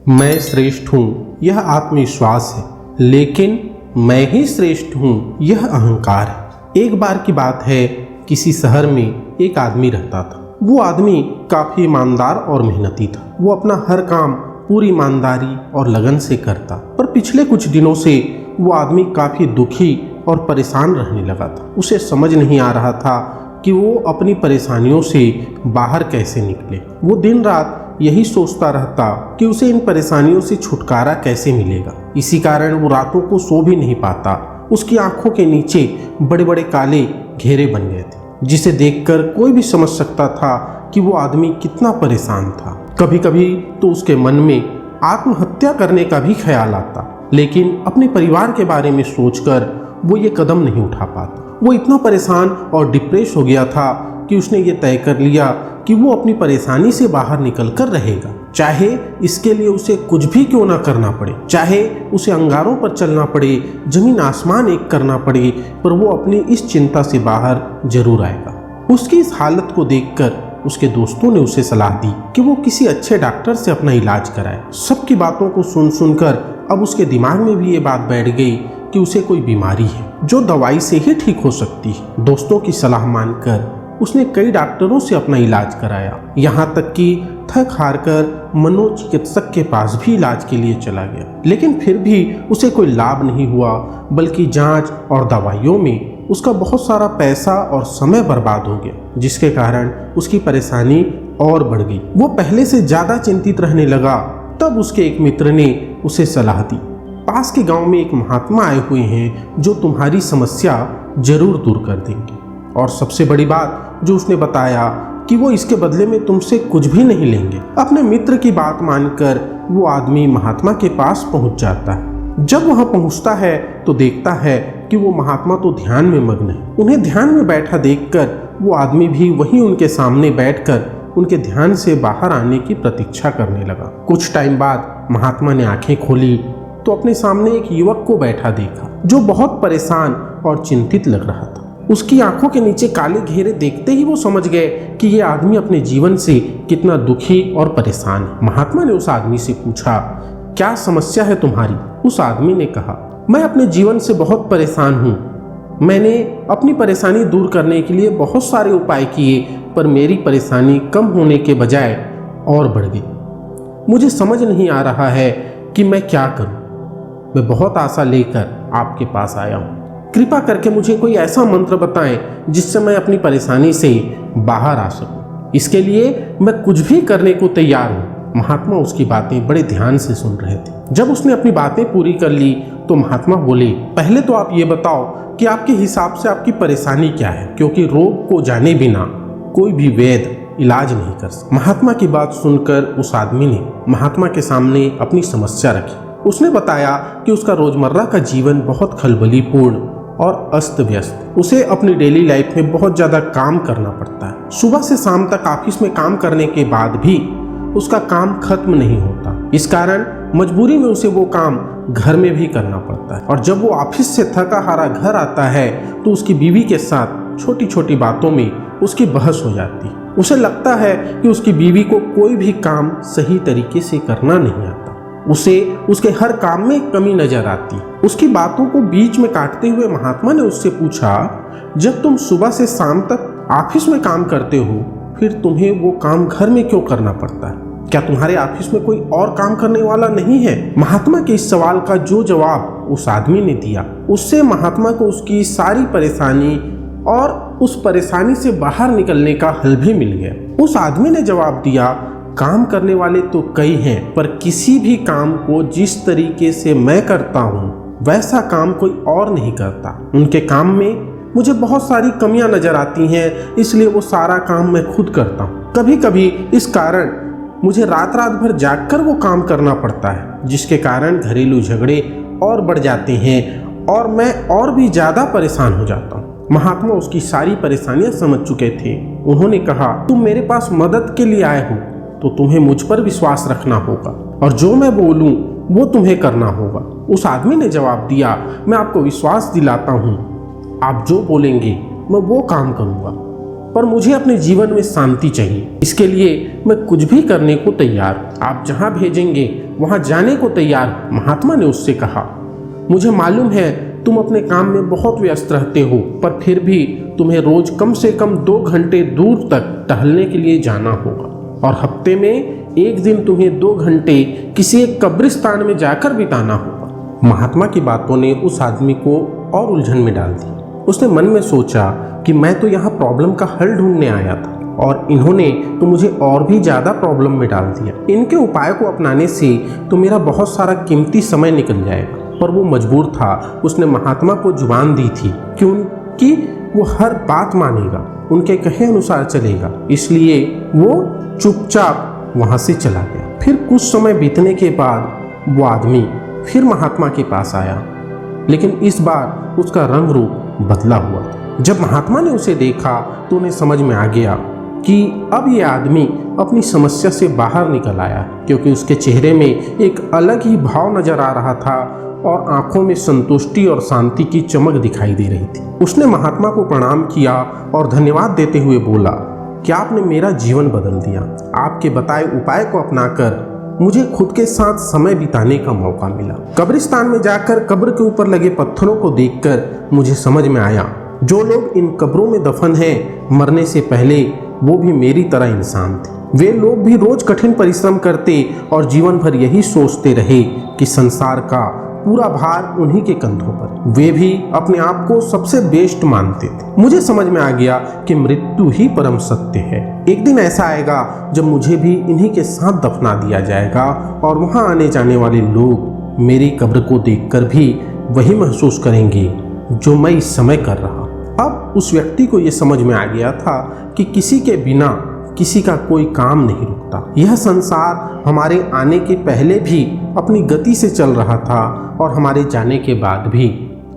मैं श्रेष्ठ हूँ यह आत्मविश्वास है, लेकिन मैं ही श्रेष्ठ हूँ यह अहंकार है। एक बार की बात है, किसी शहर में एक आदमी रहता था। वो आदमी काफ़ी ईमानदार और मेहनती था। वो अपना हर काम पूरी ईमानदारी और लगन से करता, पर पिछले कुछ दिनों से वो आदमी काफ़ी दुखी और परेशान रहने लगा था। उसे समझ नहीं आ रहा था कि वो अपनी परेशानियों से बाहर कैसे निकले। वो दिन रात यही सोचता रहता कि उसे इन परेशानियों से छुटकारा कैसे मिलेगा। इसी कारण वो रातों को सो भी नहीं पाता। उसकी आंखों के नीचे बड़े बड़े काले घेरे बन गए थे, जिसे देखकर कोई भी समझ सकता था कि वो आदमी कितना परेशान था। कभी कभी तो उसके मन में आत्महत्या करने का भी ख्याल आता, लेकिन अपने परिवार के बारे में सोचकर वो ये कदम नहीं उठा पाता। वो इतना परेशान और डिप्रेस हो गया था कि उसने ये तय कर लिया कि वो अपनी परेशानी से बाहर निकल कर रहेगा, चाहे इसके लिए उसे कुछ भी क्यों ना करना पड़े, चाहे उसे अंगारों पर चलना पड़े, जमीन आसमान एक करना पड़े, पर वो अपनी इस चिंता से बाहर जरूर आएगा। उसकी इस हालत को देखकर उसके दोस्तों ने उसे सलाह दी कि वो किसी अच्छे डॉक्टर से अपना इलाज कराए। सबकी बातों को सुनकर अब उसके दिमाग में भी ये बात बैठ गई कि उसे कोई बीमारी है जो दवाई से ही ठीक हो सकती है। दोस्तों की सलाह मानकर उसने कई डॉक्टरों से अपना इलाज कराया, यहाँ तक कि थक हार कर मनोचिकित्सक के पास भी इलाज के लिए चला गया। लेकिन फिर भी उसे कोई लाभ नहीं हुआ, बल्कि जांच और दवाइयों में उसका बहुत सारा पैसा और समय बर्बाद हो गया, जिसके कारण उसकी परेशानी और बढ़ गई। वो पहले से ज़्यादा चिंतित रहने लगा। तब उसके एक मित्र ने उसे सलाह दी, पास के गांव में एक महात्मा आए हुए हैं जो तुम्हारी समस्या जरूर दूर कर देंगे। और सबसे बड़ी बात जो उसने बताया कि वो इसके बदले में तुमसे कुछ भी नहीं लेंगे। अपने मित्र की बात मानकर वो आदमी महात्मा के पास पहुंच जाता है। जब वहां पहुंचता है तो देखता है कि वो महात्मा तो ध्यान में मग्न है। उन्हें ध्यान में बैठा देखकर वो आदमी भी वहीं उनके सामने बैठकर उनके ध्यान से बाहर आने की प्रतीक्षा करने लगा। कुछ टाइम बाद महात्मा ने आंखें खोली तो अपने सामने एक युवक को बैठा देखा जो बहुत परेशान और चिंतित लग रहा था। उसकी आंखों के नीचे काले घेरे देखते ही वो समझ गए कि ये आदमी अपने जीवन से कितना दुखी और परेशान है। महात्मा ने उस आदमी से पूछा, क्या समस्या है तुम्हारी? उस आदमी ने कहा, मैं अपने जीवन से बहुत परेशान हूँ। मैंने अपनी परेशानी दूर करने के लिए बहुत सारे उपाय किए, पर मेरी परेशानी कम होने के बजाय और बढ़ गई। मुझे समझ नहीं आ रहा है कि मैं क्या करूँ। मैं बहुत आशा लेकर आपके पास आया हूँ। कृपा करके मुझे कोई ऐसा मंत्र बताएं जिससे मैं अपनी परेशानी से बाहर आ सकूं। इसके लिए मैं कुछ भी करने को तैयार हूं। महात्मा उसकी बातें बड़े ध्यान से सुन रहे थे। जब उसने अपनी बातें पूरी कर ली तो महात्मा बोले, पहले तो आप ये बताओ कि आपके हिसाब से आपकी परेशानी क्या है, क्योंकि रोग को जाने बिना कोई भी वैद्य इलाज नहीं कर सकता। महात्मा की बात सुनकर उस आदमी ने महात्मा के सामने अपनी समस्या रखी। उसने बताया कि उसका रोजमर्रा का जीवन बहुत खलबलीपूर्ण और अस्त व्यस्त। उसे अपनी डेली लाइफ में बहुत ज़्यादा काम करना पड़ता है। सुबह से शाम तक ऑफिस में काम करने के बाद भी उसका काम खत्म नहीं होता। इस कारण मजबूरी में उसे वो काम घर में भी करना पड़ता है। और जब वो ऑफिस से थका हारा घर आता है तो उसकी बीवी के साथ छोटी छोटी बातों में उसकी बहस हो जाती है। उसे लगता है कि उसकी बीवी को कोई भी काम सही तरीके से करना नहीं आता। उसे उसके हर काम में कमी नजर आती। उसकी बातों को बीच में काटते हुए महात्मा ने उससे पूछा, जब तुम सुबह से शाम तक ऑफिस में काम करते हो, फिर तुम्हें वो काम घर में क्यों करना पड़ता है? क्या तुम्हारे ऑफिस में कोई और काम करने वाला नहीं है? महात्मा के इस सवाल का जो जवाब उस आदमी ने दिया, उससे महात्मा को उसकी सारी परेशानी और उस परेशानी से बाहर निकलने का हल भी मिल गया। उस आदमी ने जवाब दिया, काम करने वाले तो कई हैं, पर किसी भी काम को जिस तरीके से मैं करता हूँ वैसा काम कोई और नहीं करता। उनके काम में मुझे बहुत सारी कमियां नजर आती हैं, इसलिए वो सारा काम मैं खुद करता हूँ। कभी कभी इस कारण मुझे रात रात भर जागकर वो काम करना पड़ता है, जिसके कारण घरेलू झगड़े और बढ़ जाते हैं और मैं और भी ज़्यादा परेशान हो जाता हूँ। महात्मा उसकी सारी परेशानियां समझ चुके थे। उन्होंने कहा, तुम मेरे पास मदद के लिए आए हो तो तुम्हें मुझ पर विश्वास रखना होगा और जो मैं बोलूं वो तुम्हें करना होगा। उस आदमी ने जवाब दिया, मैं आपको विश्वास दिलाता हूं, आप जो बोलेंगे मैं वो काम करूंगा, पर मुझे अपने जीवन में शांति चाहिए। इसके लिए मैं कुछ भी करने को तैयार हूँ। आप जहाँ भेजेंगे वहाँ जाने को तैयार। महात्मा ने उससे कहा, मुझे मालूम है तुम अपने काम में बहुत व्यस्त रहते हो, पर फिर भी तुम्हें रोज कम से कम 2 घंटे दूर तक टहलने के लिए जाना होगा और हफ्ते में एक दिन तुम्हें 2 घंटे किसी एक कब्रिस्तान में जाकर बिताना होगा। महात्मा की बातों ने उस आदमी को और उलझन में डाल दिया। उसने मन में सोचा कि मैं तो यहाँ प्रॉब्लम का हल ढूंढने आया था और इन्होंने तो मुझे और भी ज़्यादा प्रॉब्लम में डाल दिया। इनके उपाय को अपनाने से तो मेरा बहुत सारा कीमती समय निकल जाएगा। पर वो मजबूर था। उसने महात्मा को जुबान दी थी क्योंकि वो हर बात मानेगा, उनके कहे अनुसार चलेगा, इसलिए वो चुपचाप वहाँ से चला गया। फिर कुछ समय बीतने के बाद वो आदमी फिर महात्मा के पास आया, लेकिन इस बार उसका रंग रूप बदला हुआ। जब महात्मा ने उसे देखा तो उन्हें समझ में आ गया कि अब ये आदमी अपनी समस्या से बाहर निकल आया, क्योंकि उसके चेहरे में एक अलग ही भाव नजर आ रहा था और आंखों में संतुष्टि और शांति की चमक दिखाई दे रही थी। उसने महात्मा को प्रणाम किया और धन्यवाद देते हुए बोला कि आपने मेरा जीवन बदल दिया। आपके बताए उपाय को अपनाकर मुझे खुद के साथ समय बिताने का मौका मिला। कब्रिस्तान में जाकर कब्र के ऊपर लगे पत्थरों को देखकर मुझे समझ में आया, जो लोग इन कब्रों में दफन हैं, मरने से पहले वो भी मेरी तरह इंसान थे। वे लोग भी रोज कठिन परिश्रम करते और जीवन भर यही सोचते रहे कि संसार का पूरा भार उन्हीं के कंधों पर। वे भी अपने आप को सबसे बेस्ट मानते थे। मुझे समझ में आ गया कि मृत्यु ही परम सत्य है। एक दिन ऐसा आएगा जब मुझे भी इन्हीं के साथ दफना दिया जाएगा और वहां आने जाने वाले लोग मेरी कब्र को देखकर भी वही महसूस करेंगे जो मैं इस समय कर रहा। अब उस व्यक्ति को यह समझ में आ गया था कि किसी के बिना किसी का कोई काम नहीं रुकता। यह संसार हमारे आने के पहले भी अपनी गति से चल रहा था और हमारे जाने के बाद भी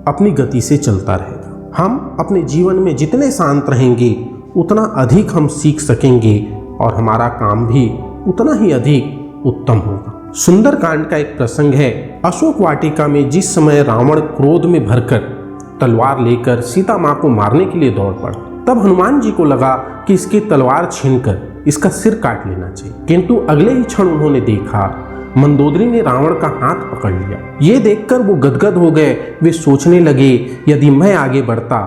अपनी गति से चलता रहेगा। हम अपने जीवन में जितने शांत रहेंगे उतना अधिक हम सीख सकेंगे और हमारा काम भी उतना ही अधिक उत्तम होगा। सुंदरकांड का एक प्रसंग है। अशोक वाटिका में जिस समय रावण क्रोध में भरकर तलवार लेकर सीता माँ को मारने के लिए दौड़ पड़ा, तब हनुमान जी को लगा कि इसकी तलवार छीनकर इसका सिर काट लेना चाहिए, किंतु अगले ही क्षण उन्होंने देखा मंदोदरी ने रावण का हाथ पकड़ लिया। ये देखकर वो गदगद हो गए। वे सोचने लगे, यदि मैं आगे बढ़ता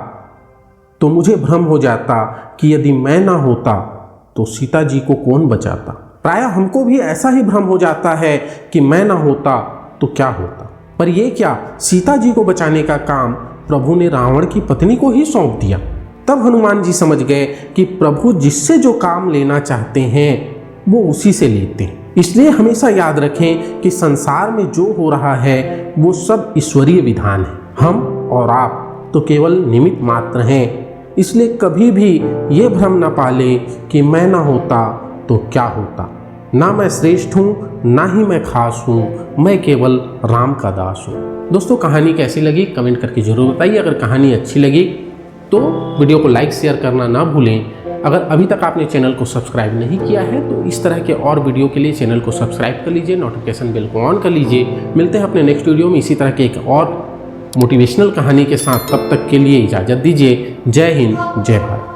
तो मुझे भ्रम हो जाता कि यदि मैं ना होता तो सीता जी को कौन बचाता। प्रायः हमको भी ऐसा ही भ्रम हो जाता है कि मैं ना होता तो क्या होता, पर यह क्या, सीता जी को बचाने का काम प्रभु ने रावण की पत्नी को ही सौंप दिया। तब हनुमान जी समझ गए कि प्रभु जिससे जो काम लेना चाहते हैं वो उसी से लेते हैं। इसलिए हमेशा याद रखें कि संसार में जो हो रहा है वो सब ईश्वरीय विधान है। हम और आप तो केवल निमित्त मात्र हैं। इसलिए कभी भी ये भ्रम न पाले कि मैं ना होता तो क्या होता। ना मैं श्रेष्ठ हूँ, ना ही मैं खास हूँ, मैं केवल राम का दास हूँ। दोस्तों, कहानी कैसी लगी कमेंट करके जरूर बताइए। अगर कहानी अच्छी लगी तो वीडियो को लाइक शेयर करना ना भूलें। अगर अभी तक आपने चैनल को सब्सक्राइब नहीं किया है तो इस तरह के और वीडियो के लिए चैनल को सब्सक्राइब कर लीजिए, नोटिफिकेशन बेल को ऑन कर लीजिए। मिलते हैं अपने नेक्स्ट वीडियो में इसी तरह के एक और मोटिवेशनल कहानी के साथ। तब तक के लिए इजाज़त दीजिए। जय हिंद, जय भारत।